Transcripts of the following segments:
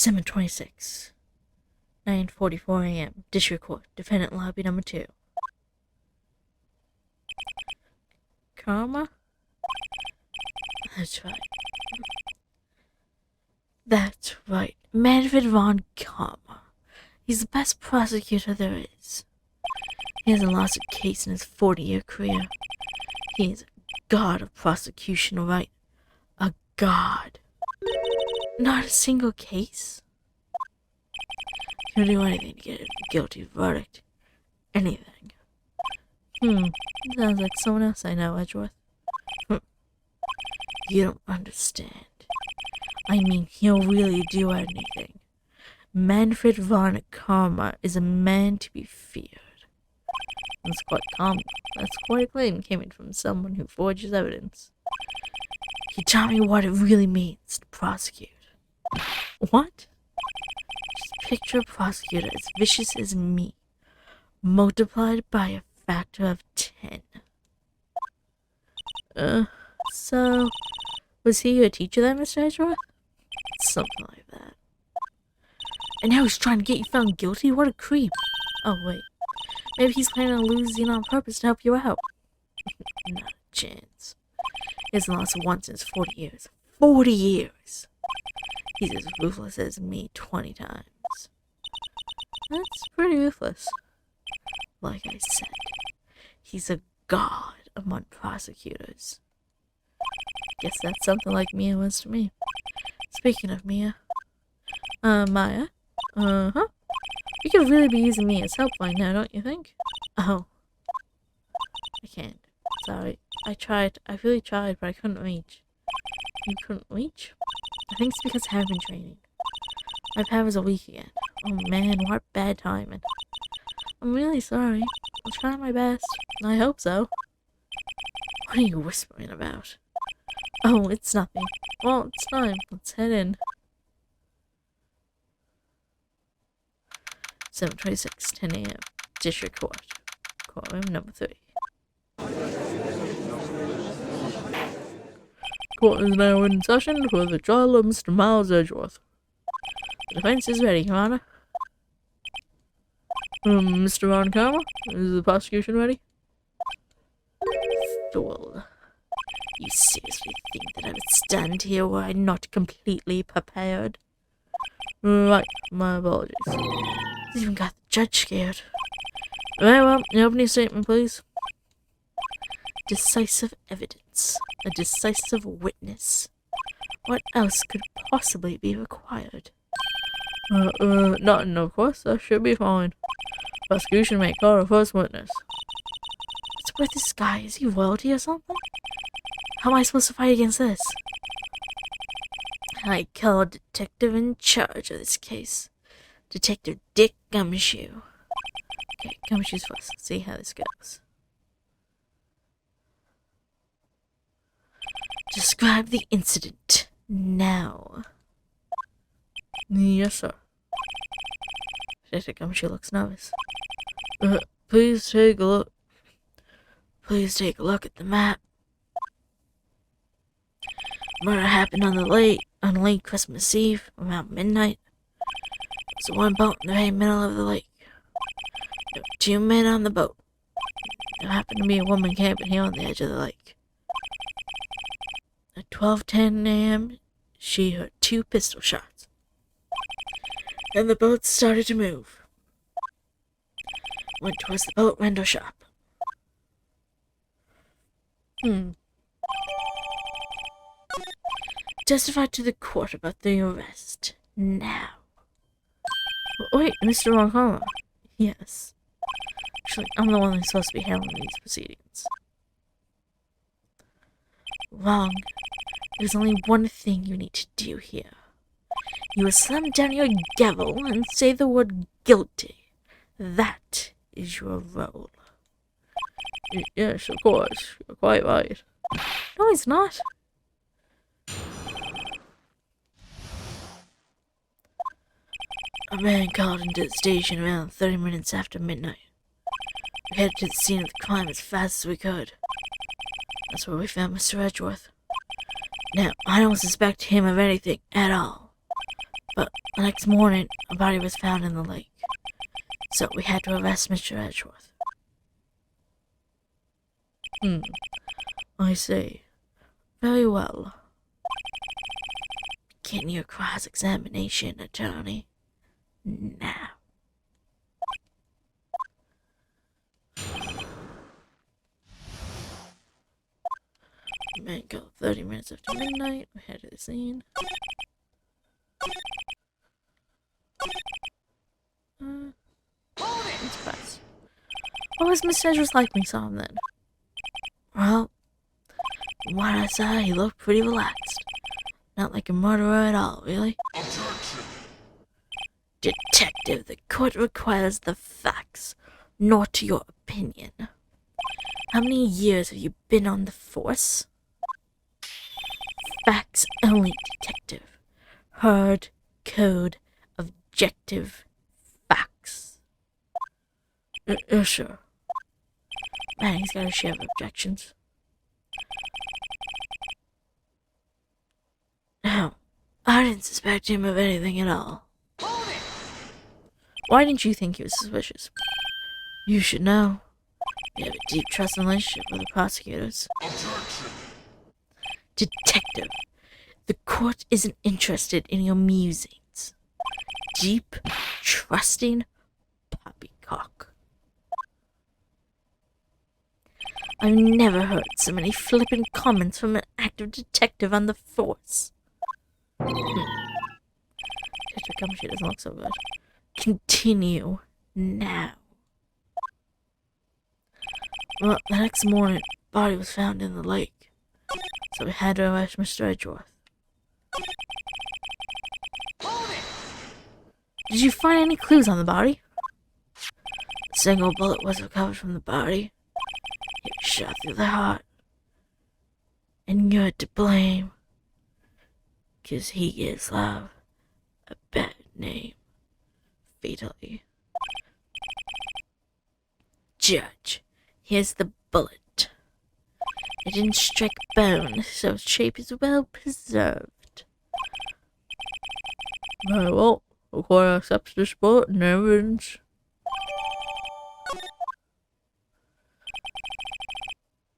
December 26, 9:44 a.m. District Court, Defendant Lobby Number 2. Karma? That's right. That's right. Manfred von Karma. He's the best prosecutor there is. He hasn't lost a case in his 40-year career. He is a god of prosecution, right? A god. Not a single case? He'll do anything to get a guilty verdict. Anything. Sounds like someone else I know, Edgeworth. You don't understand. I mean, he'll really do anything. Manfred von Karma is a man to be feared. That's quite common. That's quite a claim coming from someone who forges evidence. He taught me what it really means to prosecute. What? Just picture a prosecutor as vicious as me, multiplied by a factor of 10. So, was he your teacher then, Mr. Edgeworth? Something like that. And now he's trying to get you found guilty? What a creep. Oh, wait. Maybe he's planning on losing on purpose to help you out. Not a chance. He hasn't lost once in his 40 years. 40 years! He's as ruthless as me 20 times. That's pretty ruthless. Like I said, he's a god among prosecutors. Guess that's something like Mia was to me. Speaking of Mia, Maya? You could really be using me as help right now, don't you think? Oh. I can't. Sorry. I really tried, but I couldn't reach. You couldn't reach? I think it's because I haven't been training. My powers are weak again. Oh man, what bad timing. I'm really sorry. I'll try my best. I hope so. What are you whispering about? Oh, it's nothing. Well, it's time. Let's head in. 7:26, 10 a.m. District Court. Courtroom number 3. Court is now in session for the trial of Mr. Miles Edgeworth. The defense is ready, Your Honor. Mr. Von Karma, is the prosecution ready? Fool. You seriously think that I would stand here were I not completely prepared? Right, my apologies. He's even got the judge scared. Very well, your opening statement, please. Decisive evidence. A decisive witness. What else could possibly be required? Nothing, of course. That should be fine. Prosecution may call a first witness. What's with this guy? Is he royalty or something? How am I supposed to fight against this? I call a detective in charge of this case. Detective Dick Gumshoe. Okay, Gumshoe's first. Let's see how this goes. Describe the incident now. Yes, sir. Detective Gumshoe looks nervous. Please take a look. Please take a look at the map. Murder happened on late Christmas Eve, around midnight. There's one boat in the very middle of the lake. There were 2 men on the boat. There happened to be a woman camping here on the edge of the lake. At 12:10 a.m., she heard 2 pistol shots. Then the boat started to move. Went towards the boat rental shop. Testify to the court about the arrest. Now. Wait, Mr. Von Karma. Yes. Actually, I'm the one who's supposed to be handling these proceedings. Wrong. There's only one thing you need to do here. You will slam down your gavel and say the word guilty. That is your role. Yes, of course. You're quite right. No, he's not. A man called into the station around 30 minutes after midnight. We headed to the scene of the crime as fast as we could. That's where we found Mr. Edgeworth. Now, I don't suspect him of anything at all. But The next morning, a body was found in the lake, so we had to arrest Mr. Edgeworth. I see. Very well. Begin your cross-examination, attorney. Now. Man, go 30 minutes after midnight. We head to the scene. Surprise. What was Miss Edgeworth like when you saw him then? Well, from what I saw, he looked pretty relaxed. Not like a murderer at all, really. Objection! Detective, the court requires the facts, not your opinion. How many years have you been on the force? Facts only, detective. Hard code, objective facts. Sure. Man, he's got a share of objections. No, I didn't suspect him of anything at all. Why didn't you think he was suspicious? You should know. We have a deep trust relationship with the prosecutors. Objection! Detective, the court isn't interested in your musings. Deep, trusting poppycock. I've never heard so many flippant comments from an active detective on the force. Detective Gumshoe doesn't look so good. Continue now. Well, the next morning, body was found in the lake, so we had to arrest Mr. Edgeworth. Did you find any clues on the body? A single bullet was recovered from the body. It was shot through the heart. And you're to blame, 'cause he gives love a bad name. Fatally. Judge, here's the bullet. It didn't strike bone, so its shape is well preserved. Very well. The court accepts this bullet and evidence.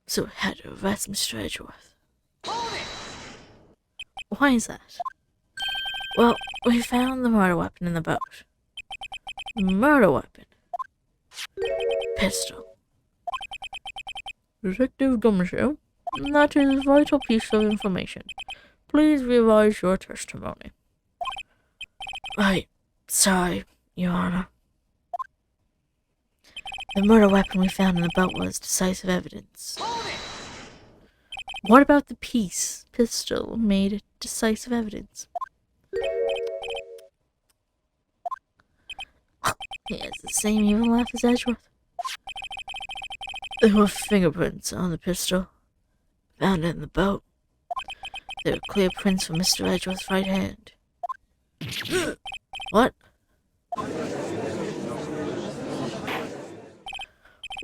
So we had to arrest Mr. Edgeworth. Why is that? Well, we found the murder weapon in the boat. Murder weapon. Pistol. Detective Gumshoe, that is a vital piece of information. Please revise your testimony. Right. Sorry, Your Honor. The murder weapon we found in the boat was decisive evidence. What about the pistol made decisive evidence? He has the same evil laugh as Edgeworth. There were fingerprints on the pistol, found in the boat. There were clear prints from Mr. Edgeworth's right hand. What?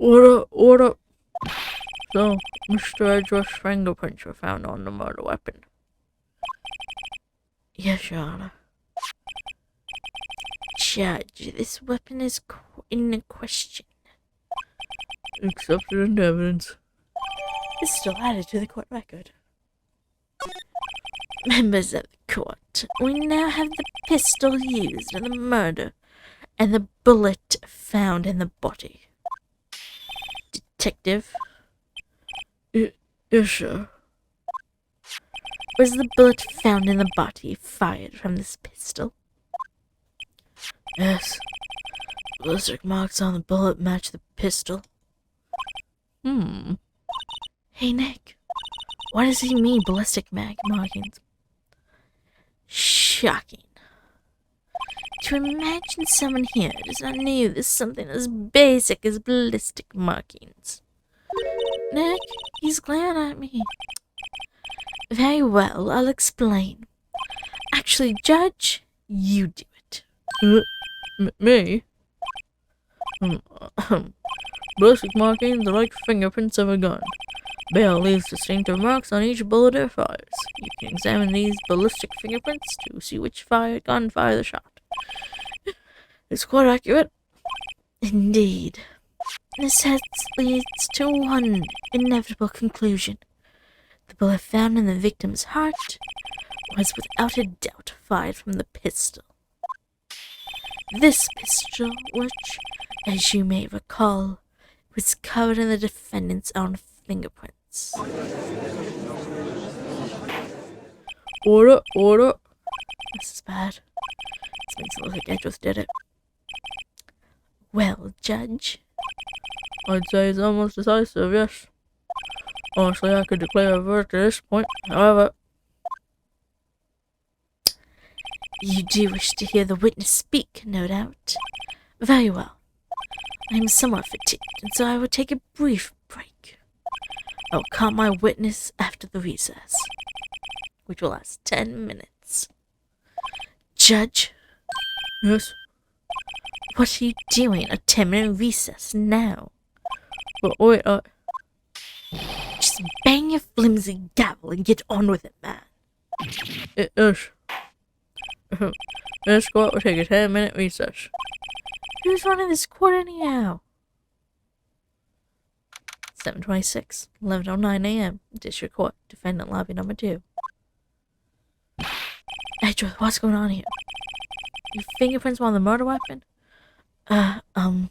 Order. So, Mr. Edgeworth's fingerprints were found on the murder weapon. Yes, Your Honor. Judge, this weapon is in question. Accepted into evidence. It's still added to the court record. Members of the court, we now have the pistol used in the murder and the bullet found in the body. Detective? Yes, sir. Was the bullet found in the body fired from this pistol? Yes. Ballistic marks on the bullet match the pistol. Hey, Nick. What does he mean, ballistic markings? Shocking. To imagine someone here does not know there's something as basic as ballistic markings. Nick, he's glaring at me. Very well, I'll explain. Actually, Judge, you do it. Me? Ballistic markings are like fingerprints of a gun. Bale leaves distinctive marks on each bullet it fires. You can examine these ballistic fingerprints to see which gun fired the shot. It's quite accurate. Indeed. This leads to one inevitable conclusion. The bullet found in the victim's heart was without a doubt fired from the pistol. This pistol, which, as you may recall, was covered in the defendant's own fingerprints. Order. This is bad. This makes it look like Edgeworth did it. Well, Judge? I'd say it's almost decisive, yes. Honestly, I could declare a verdict at this point, however... You do wish to hear the witness speak, no doubt. Very well. I am somewhat fatigued, and so I will take a brief break. I will call my witness after the recess, which will last 10 minutes. Judge? Yes? What are you doing a 10-minute recess now? But wait, Just bang your flimsy gavel and get on with it, man. Yes. This court will take a 10-minute recess. Who's running this court anyhow? 7:26, 11:09 a.m. District Court, Defendant Lobby Number 2. Edgeworth, what's going on here? Your fingerprints were on the murder weapon? And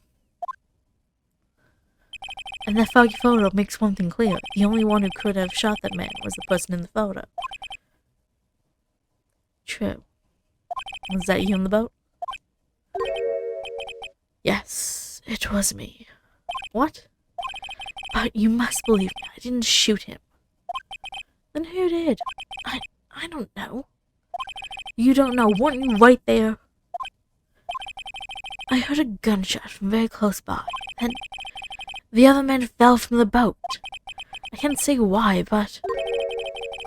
that foggy photo makes one thing clear. The only one who could have shot that man was the person in the photo. True. Was that you on the boat? Yes, it was me. What? But you must believe me, I didn't shoot him. Then who did? I don't know. You don't know, weren't you right there? I heard a gunshot from very close by, then the other man fell from the boat. I can't say why, but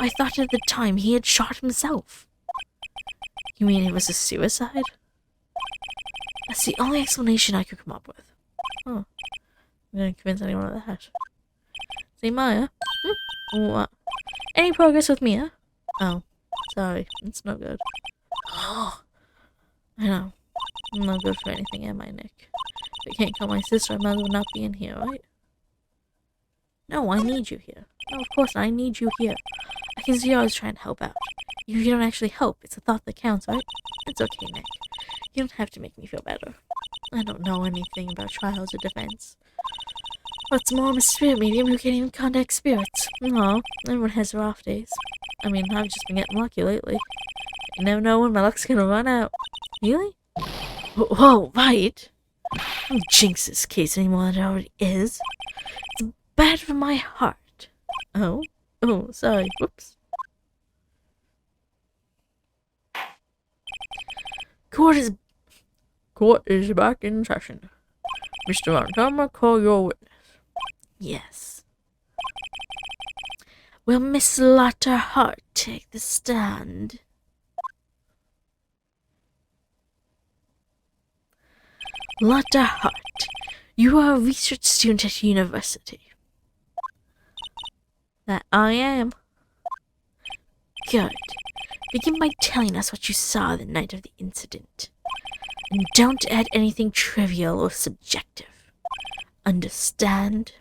I thought at the time he had shot himself. You mean it was a suicide? That's the only explanation I could come up with. Huh. I'm gonna convince anyone of that. Say, Maya? What? Any progress with Mia? Oh, sorry. It's no good. Oh, I know. I'm not good for anything, am I, Nick? If I can't call my sister, I might as well not be in here, right? No, I need you here. No, of course I need you here. I can see you're always trying to help out. You don't actually help. It's a thought that counts, right? It's okay, Nick. You don't have to make me feel better. I don't know anything about trials or defense. What's more, I'm a spirit medium who can't even contact spirits. Aw, everyone has their off days. I mean, I've just been getting lucky lately. You never know when my luck's gonna run out. Really? Whoa, right. Don't jinx this case any more than it already is. It's bad for my heart. Oh, sorry. Whoops. Court is back in session. Mr. Montgomery, call your witness. Yes. Will Miss Lotta Hart take the stand? Lotta Hart, you are a research student at university. That I am. Good. Begin by telling us what you saw the night of the incident. And don't add anything trivial or subjective. Understand?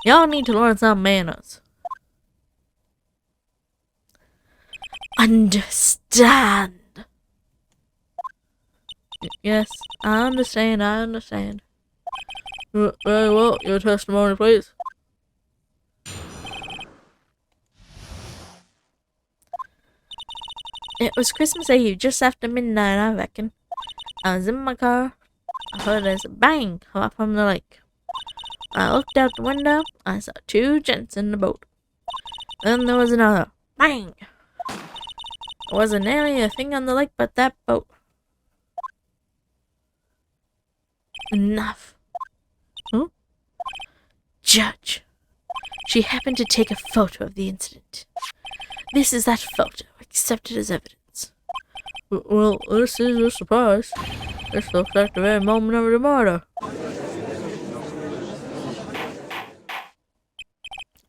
Y'all need to learn some manners. Understand. Yes, I understand. Very well, your testimony, please. It was Christmas Eve, just after midnight, I reckon. I was in my car. I heard there's a bang come up from the lake. I looked out the window. I saw two gents in the boat. Then there was another bang. There wasn't nearly a thing on the lake but that boat. Enough. Huh? Judge. She happened to take a photo of the incident. This is that photo, accepted as evidence. Well, this is a surprise. This looks like the very moment of the murder.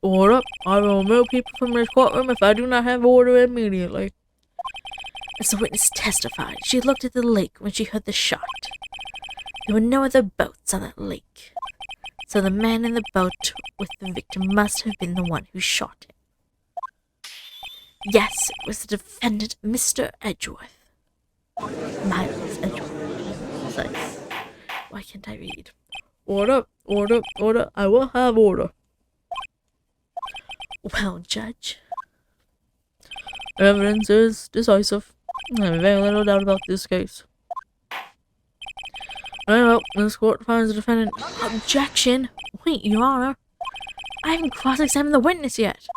Order. I will remove people from this courtroom if I do not have order immediately. As the witness testified, she looked at the lake when she heard the shot. There were no other boats on that lake, so the man in the boat with the victim must have been the one who shot him. Yes, it was the defendant, Mr. Edgeworth. Miles Edgeworth. Precise. Why can't I read? Order, order, order. I will have order. Well, Judge. Evidence is decisive. I have very little doubt about this case. Very well, this court finds the defendant. Objection! Wait, Your Honor. I haven't cross-examined the witness yet.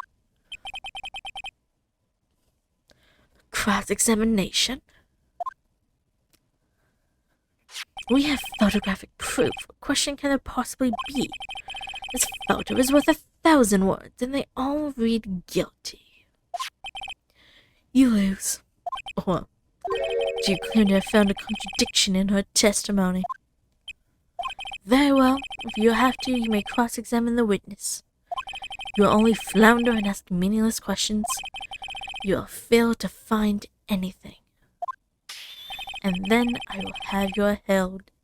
Cross-examination? We have photographic proof. What question can there possibly be? This photo is worth 1,000 words, and they all read guilty. You lose. What? Do you claim to have found a contradiction in her testimony? Very well. If you have to, you may cross-examine the witness. You will only flounder and ask meaningless questions. You will fail to find anything. And then I will have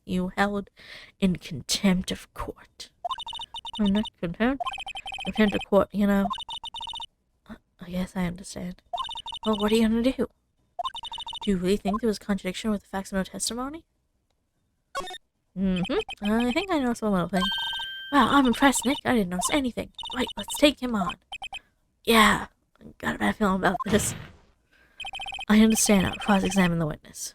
you held in contempt of court. I'm not contempt. Contempt of court, you know. I guess I understand. Well, what are you gonna do? Do you really think there was contradiction with the facts of her testimony? I think I noticed one little thing. Wow, I'm impressed, Nick. I didn't notice anything. Right, let's take him on. Yeah, I got a bad feeling about this. I understand. I'll cross-examine the witness.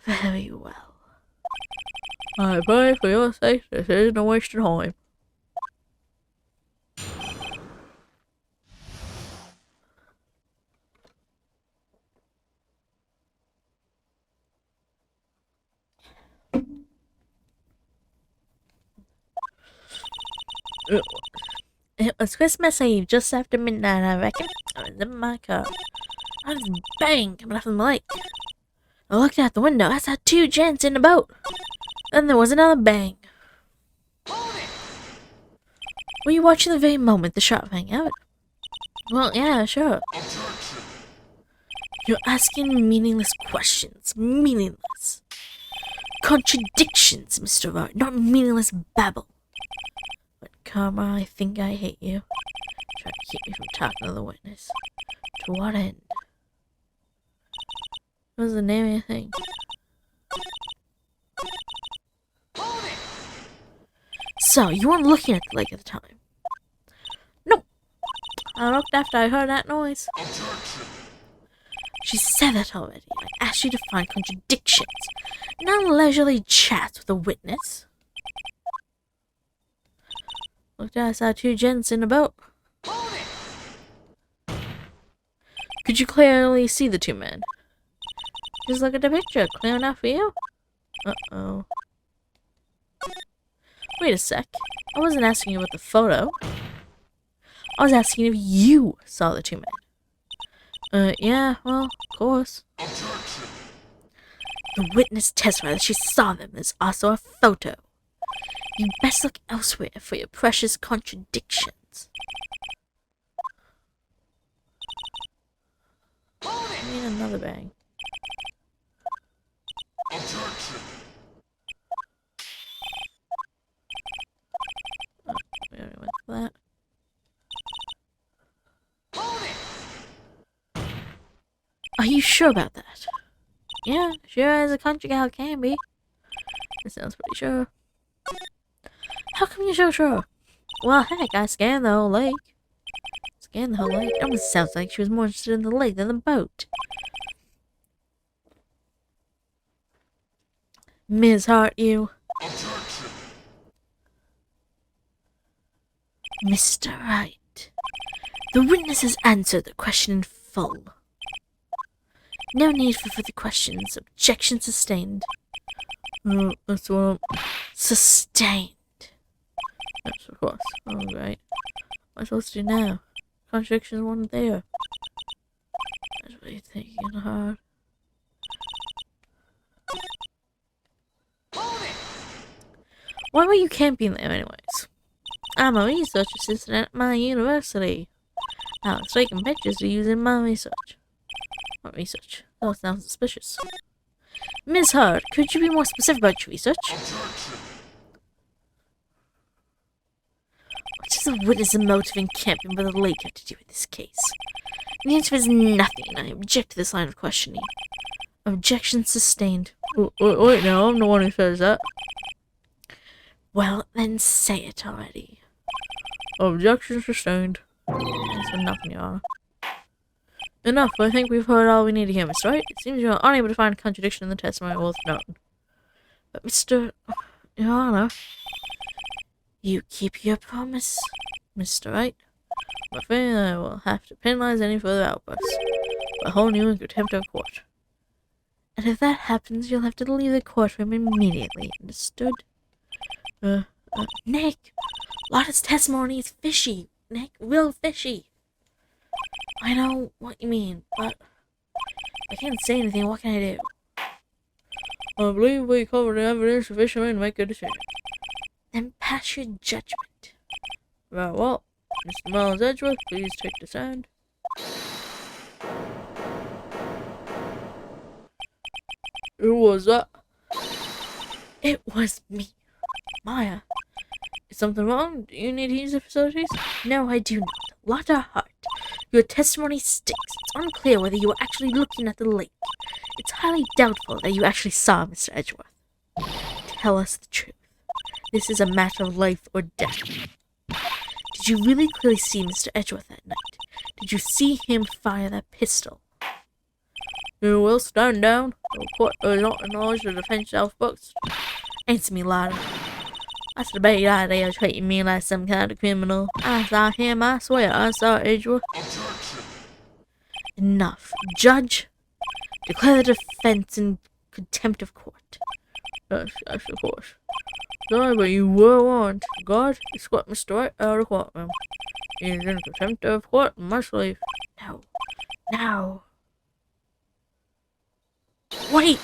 Very well. I pray for your sake this isn't a waste of time. It was Christmas Eve, just after midnight, I reckon. I was in my car. I was bang coming off the lake. I looked out the window. I saw two gents in the boat. Then there was another bang. Were you watching the very moment the shot rang out? Well, yeah, sure. You're asking meaningless questions. Meaningless. Contradictions, Mr. Wright, not meaningless babble. But, Karma, I think I hate you. Trying to keep me from talking to the witness. To what end? What was the name of your thing? So, you weren't looking at the lake at the time? Nope. I looked after I heard that noise. She said that already. I asked you to find contradictions, not leisurely chats with a witness. Looked out, I saw two gents in a boat. Could you clearly see the two men? Just look at the picture. Clear enough for you? Uh-oh. Wait a sec. I wasn't asking you about the photo. I was asking if you saw the two men. Yeah, well, of course. The witness testified that she saw them. There's also a photo. You best look elsewhere for your precious contradictions. I need another bang. We already went for that. Are you sure about that? Yeah, sure as a country gal can be. That sounds pretty sure. How come you're so sure? Well, heck, I scanned the whole lake. Scanned the whole lake? It almost sounds like she was more interested in the lake than the boat. Ms. Hart, you. Mr. Wright. The witness has answered the question in full. No need for further questions. Objection sustained. That's what Sustained. yes, of course. Alright. What am I supposed to do now? Contradictions weren't there. That's really thinking hard. Why were you camping there anyways? I'm a research assistant at my university. I was taking pictures to use in my research. What research? Oh, sounds suspicious. Ms. Hurd, could you be more specific about your research? What does the witness and motive in camping by the lake have to do with this case? The answer is nothing. I object to this line of questioning. Objection sustained. Wait now, I'm the one who says that. Well, then say it already. Objection sustained. Thanks for nothing, Your Honor. Enough, I think we've heard all we need to hear, Mr. Wright. It seems you're unable to find a contradiction in the testimony worth noting. But Your Honor, you keep your promise, Mr. Wright. I'm afraid I will have to penalize any further outbursts by holding you in contempt of court. And if that happens, you'll have to leave the courtroom immediately, understood? Nick, Lotta's testimony is fishy. Nick, real fishy. I know what you mean, but I can't say anything. What can I do? I believe we covered the evidence sufficiently to make a decision. Then pass your judgment. Very well. Mr. Miles Edgeworth, please take the stand. Who was that? It was me, Maya. Is something wrong? Do you need to use the facilities? No, I do not. Lotta Hart, your testimony stinks. It's unclear whether you were actually looking at the lake. It's highly doubtful that you actually saw Mr. Edgeworth. Tell us the truth. This is a matter of life or death. Did you really clearly see Mr. Edgeworth that night? Did you see him fire that pistol? You will stand down. The court does not acknowledge the defense self-books. Answer me, Lotta. That's the bad idea of treating me like some kind of criminal. I saw him, I swear I saw Edgeworth. Enough. Judge, declare the defense in contempt of court. Yes, of course. Sorry, but you were warned. God, escort Mr. Wright out of the courtroom. He is in contempt of court and must leave. No. No. Wait!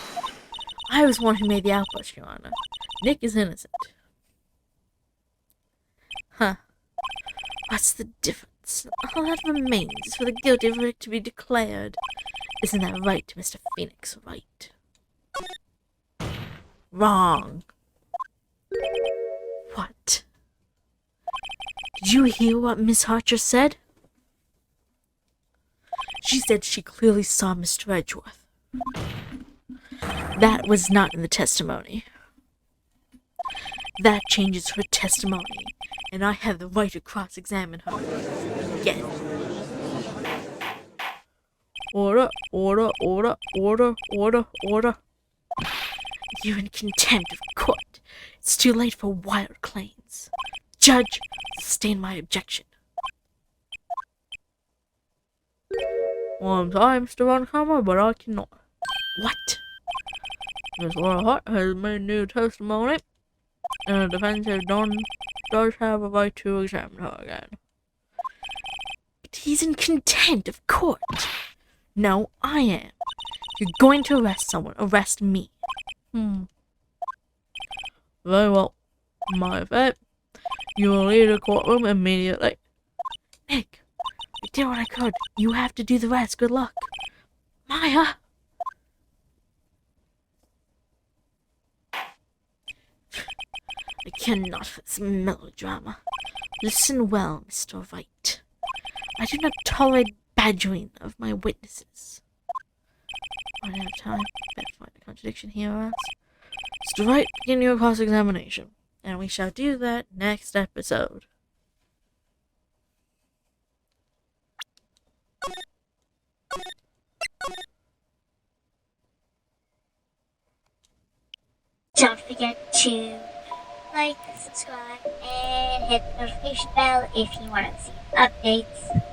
I was the one who made the outburst, Your Honor. Nick is innocent. Huh. What's the difference? All that remains is for the guilty verdict to be declared. Isn't that right, Mr. Phoenix Wright? Wrong. What? Did you hear what Miss Archer said? She said she clearly saw Mr. Edgeworth. That was not in the testimony. That changes her testimony, and I have the right to cross-examine her. Again. Order, order, order, order, order, order. You're in contempt of court. It's too late for wild claims. Judge, sustain my objection. Well, I'm sorry, Mr. Montgomery, but I cannot. What? Miss Laura Hart has made new testimony, and the defense does have a right to examine her again. But he's in contempt of court. No, I am. If you're going to arrest someone, arrest me. Very well. My fate. You will leave the courtroom immediately. Nick, I did what I could. You have to do the rest. Good luck. Maya! I cannot for this melodrama. Listen well, Mr. Wright. I do not tolerate badgering of my witnesses. I don't have time. Better find a contradiction here, or else. Mr. Wright, begin your cross-examination, and we shall do that next episode. Don't forget to like, subscribe, and hit the notification bell if you want to see updates.